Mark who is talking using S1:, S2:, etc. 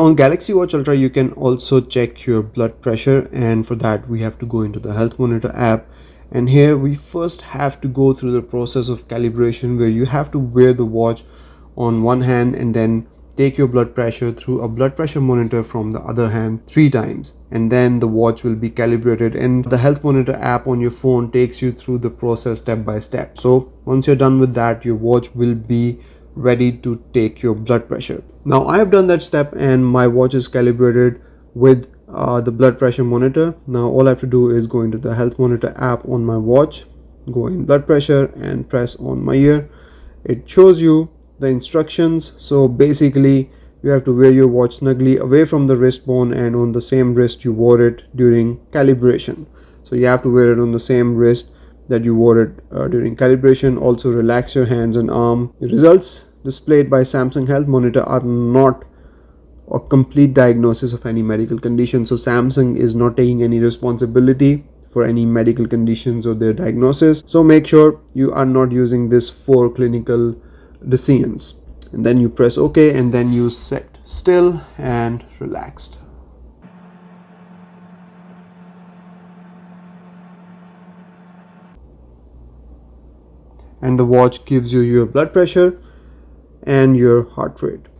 S1: On Galaxy Watch Ultra, you can also check your blood pressure, and for that we have to go into the Health Monitor app. And here we first have to go through the process of calibration, where you have to wear the watch on one hand and then take your blood pressure through a blood pressure monitor from the other hand 3 times, and then the watch will be calibrated, and the Health Monitor app on your phone takes you through the process step by step. So once you're done with that, your watch will be ready to take your blood pressure. Now I have done that step and my watch is calibrated with the blood pressure monitor. Now all I have to do is go into the Health Monitor app on my watch, go in blood pressure and press on my ear. It shows you the instructions. So basically you have to wear your watch snugly away from the wrist bone and on the same wrist you wore it during calibration. So you have to wear it on the same wrist that you wore it during calibration. Also relax your hands and arm. The results displayed by Samsung Health Monitor are not a complete diagnosis of any medical condition. So Samsung is not taking any responsibility for any medical conditions or their diagnosis. So make sure you are not using this for clinical decisions. And then you press OK, and then you sit still and relaxed. And the watch gives you your blood pressure and your heart rate.